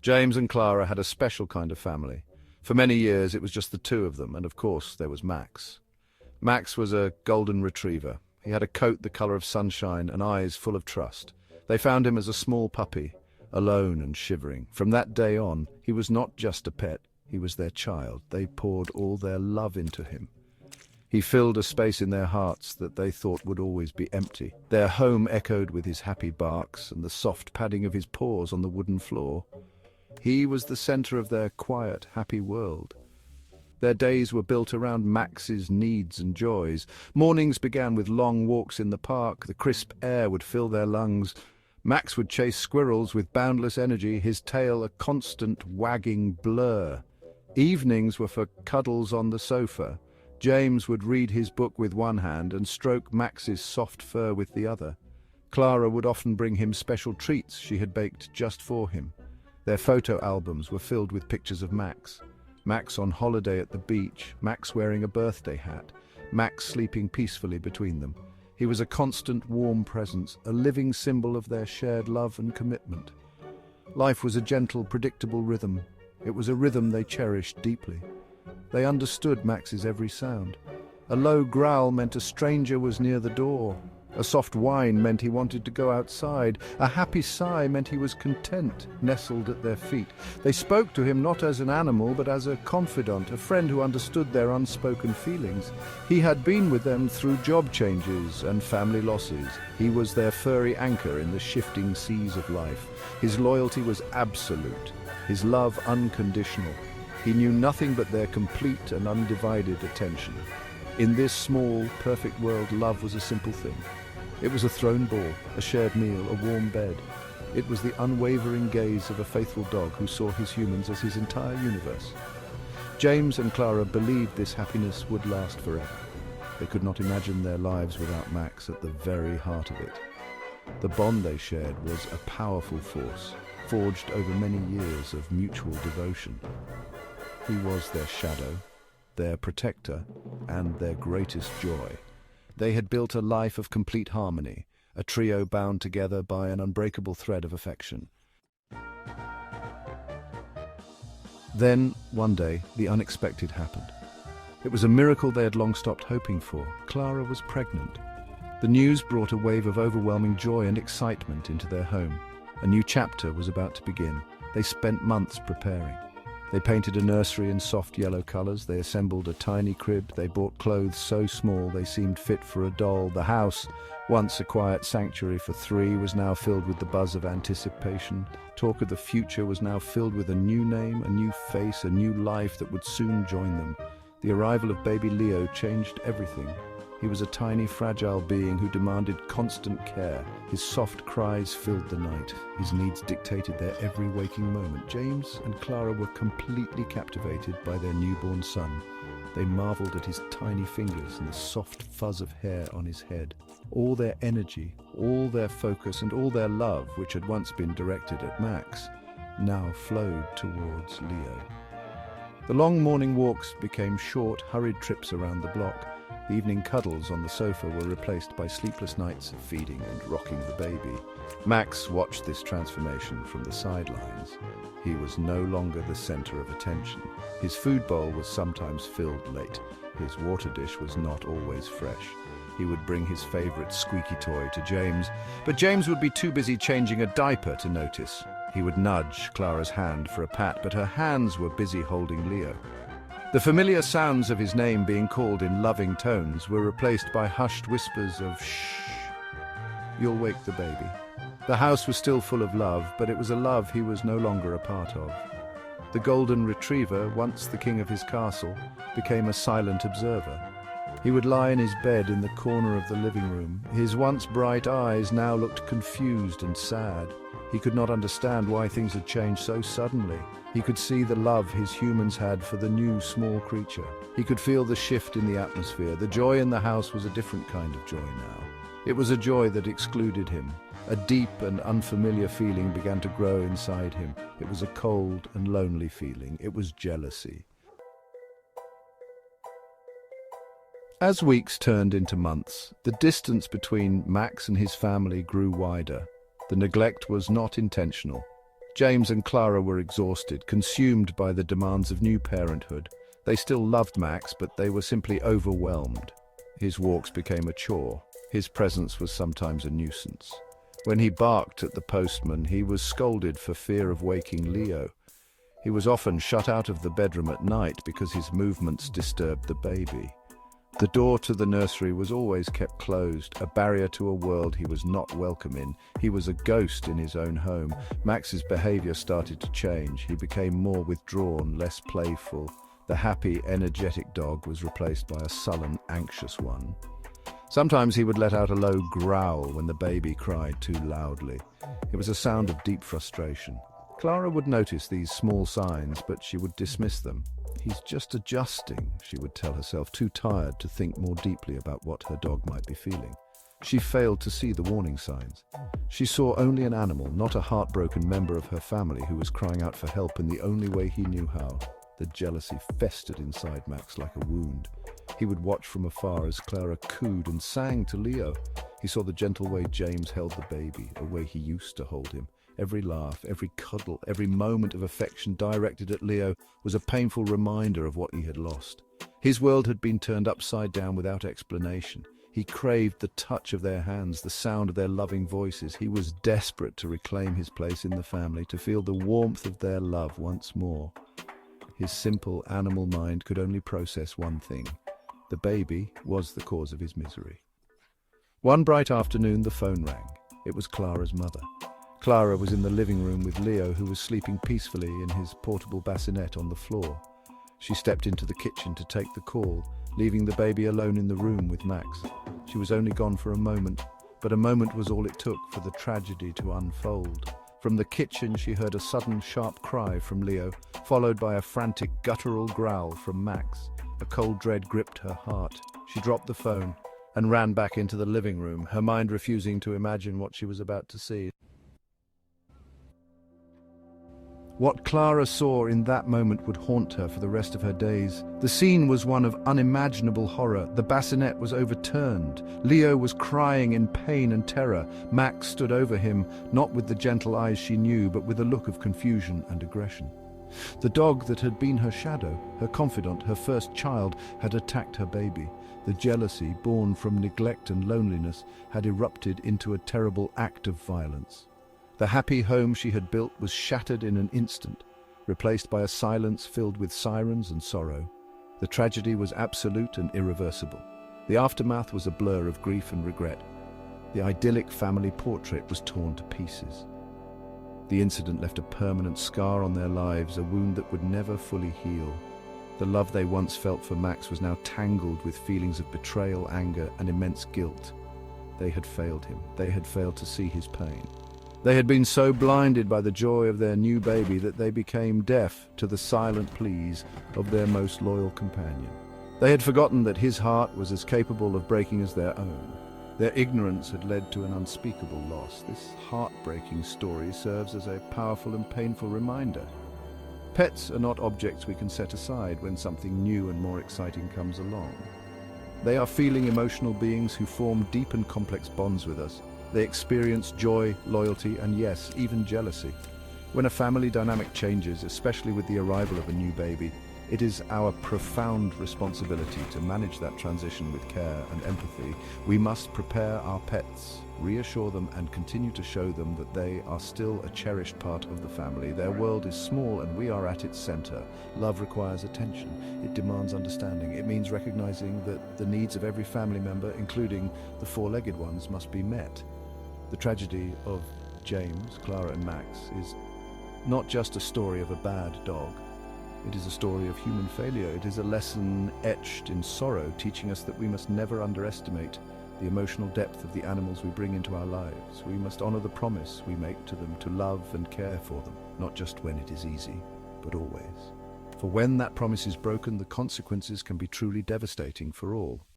James and Clara had a special kind of family. For many years it was just the two of them, and of course there was Max. Max was a golden retriever. He had a coat the color of sunshine and eyes full of trust. They found him as a small puppy, alone and shivering. From that day on, he was not just a pet, he was their child. They poured all their love into him. He filled a space in their hearts that they thought would always be empty. Their home echoed with his happy barks and the soft padding of his paws on the wooden floor. He was the center of their quiet, happy world. Their days were built around Max's needs and joys. Mornings began with long walks in the park. The crisp air would fill their lungs. Max would chase squirrels with boundless energy, his tail a constant wagging blur. Evenings were for cuddles on the sofa. James would read his book with one hand and stroke Max's soft fur with the other. Clara would often bring him special treats she had baked just for him. Their photo albums were filled with pictures of Max. Max on holiday at the beach, Max wearing a birthday hat, Max sleeping peacefully between them. He was a constant, warm presence, a living symbol of their shared love and commitment. Life was a gentle, predictable rhythm. It was a rhythm they cherished deeply. They understood Max's every sound. A low growl meant a stranger was near the door. A soft whine meant he wanted to go outside. A happy sigh meant he was content, nestled at their feet. They spoke to him not as an animal, but as a confidant, a friend who understood their unspoken feelings. He had been with them through job changes and family losses. He was their furry anchor in the shifting seas of life. His loyalty was absolute, his love unconditional. He knew nothing but their complete and undivided attention. In this small, perfect world, love was a simple thing. It was a thrown ball, a shared meal, a warm bed. It was the unwavering gaze of a faithful dog who saw his humans as his entire universe. James and Clara believed this happiness would last forever. They could not imagine their lives without Max at the very heart of it. The bond they shared was a powerful force, forged over many years of mutual devotion. He was their shadow, their protector, and their greatest joy. They had built a life of complete harmony, a trio bound together by an unbreakable thread of affection. Then, one day, the unexpected happened. It was a miracle they had long stopped hoping for. Clara was pregnant. The news brought a wave of overwhelming joy and excitement into their home. A new chapter was about to begin. They spent months preparing. They painted a nursery in soft yellow colors. They assembled a tiny crib. They bought clothes so small they seemed fit for a doll. The house, once a quiet sanctuary for three, was now filled with the buzz of anticipation. Talk of the future was now filled with a new name, a new face, a new life that would soon join them. The arrival of baby Leo changed everything. He was a tiny, fragile being who demanded constant care. His soft cries filled the night. His needs dictated their every waking moment. James and Clara were completely captivated by their newborn son. They marveled at his tiny fingers and the soft fuzz of hair on his head. All their energy, all their focus, and all their love, which had once been directed at Max, now flowed towards Leo. The long morning walks became short, hurried trips around the block. The evening cuddles on the sofa were replaced by sleepless nights of feeding and rocking the baby. Max watched this transformation from the sidelines. He was no longer the center of attention. His food bowl was sometimes filled late. His water dish was not always fresh. He would bring his favorite squeaky toy to James, but James would be too busy changing a diaper to notice. He would nudge Clara's hand for a pat, but her hands were busy holding Leo. The familiar sounds of his name being called in loving tones were replaced by hushed whispers of shh, you'll wake the baby. The house was still full of love, but it was a love he was no longer a part of. The golden retriever, once the king of his castle, became a silent observer. He would lie in his bed in the corner of the living room. His once bright eyes now looked confused and sad. He could not understand why things had changed so suddenly. He could see the love his humans had for the new small creature. He could feel the shift in the atmosphere. The joy in the house was a different kind of joy now. It was a joy that excluded him. A deep and unfamiliar feeling began to grow inside him. It was a cold and lonely feeling. It was jealousy. As weeks turned into months, the distance between Max and his family grew wider. The neglect was not intentional. James and Clara were exhausted, consumed by the demands of new parenthood. They still loved Max, but they were simply overwhelmed. His walks became a chore. His presence was sometimes a nuisance. When he barked at the postman, he was scolded for fear of waking Leo. He was often shut out of the bedroom at night because his movements disturbed the baby. The door to the nursery was always kept closed, a barrier to a world he was not welcome in. He was a ghost in his own home. Max's behavior started to change. He became more withdrawn, less playful. The happy, energetic dog was replaced by a sullen, anxious one. Sometimes he would let out a low growl when the baby cried too loudly. It was a sound of deep frustration. Clara would notice these small signs, but she would dismiss them. "He's just adjusting," she would tell herself, too tired to think more deeply about what her dog might be feeling. She failed to see the warning signs. She saw only an animal, not a heartbroken member of her family who was crying out for help in the only way he knew how. The jealousy festered inside Max like a wound. He would watch from afar as Clara cooed and sang to Leo. He saw the gentle way James held the baby, a way he used to hold him. Every laugh, every cuddle, every moment of affection directed at Leo was a painful reminder of what he had lost. His world had been turned upside down without explanation. He craved the touch of their hands, the sound of their loving voices. He was desperate to reclaim his place in the family, to feel the warmth of their love once more. His simple animal mind could only process one thing. The baby was the cause of his misery. One bright afternoon, the phone rang. It was Clara's mother. Clara was in the living room with Leo, who was sleeping peacefully in his portable bassinet on the floor. She stepped into the kitchen to take the call, leaving the baby alone in the room with Max. She was only gone for a moment, but a moment was all it took for the tragedy to unfold. From the kitchen, she heard a sudden, sharp cry from Leo, followed by a frantic, guttural growl from Max. A cold dread gripped her heart. She dropped the phone and ran back into the living room, her mind refusing to imagine what she was about to see. What Clara saw in that moment would haunt her for the rest of her days. The scene was one of unimaginable horror. The bassinet was overturned. Leo was crying in pain and terror. Max stood over him, not with the gentle eyes she knew, but with a look of confusion and aggression. The dog that had been her shadow, her confidant, her first child, had attacked her baby. The jealousy, born from neglect and loneliness, had erupted into a terrible act of violence. The happy home she had built was shattered in an instant, replaced by a silence filled with sirens and sorrow. The tragedy was absolute and irreversible. The aftermath was a blur of grief and regret. The idyllic family portrait was torn to pieces. The incident left a permanent scar on their lives, a wound that would never fully heal. The love they once felt for Max was now tangled with feelings of betrayal, anger, and immense guilt. They had failed him. They had failed to see his pain. They had been so blinded by the joy of their new baby that they became deaf to the silent pleas of their most loyal companion. They had forgotten that his heart was as capable of breaking as their own. Their ignorance had led to an unspeakable loss. This heartbreaking story serves as a powerful and painful reminder. Pets are not objects we can set aside when something new and more exciting comes along. They are feeling, emotional beings who form deep and complex bonds with us. They experience joy, loyalty, and yes, even jealousy. When a family dynamic changes, especially with the arrival of a new baby, it is our profound responsibility to manage that transition with care and empathy. We must prepare our pets, reassure them, and continue to show them that they are still a cherished part of the family. Their world is small and we are at its center. Love requires attention. It demands understanding. It means recognizing that the needs of every family member, including the four-legged ones, must be met. The tragedy of James, Clara, and Max is not just a story of a bad dog. It is a story of human failure. It is a lesson etched in sorrow, teaching us that we must never underestimate the emotional depth of the animals we bring into our lives. We must honor the promise we make to them to love and care for them, not just when it is easy, but always. For when that promise is broken, the consequences can be truly devastating for all.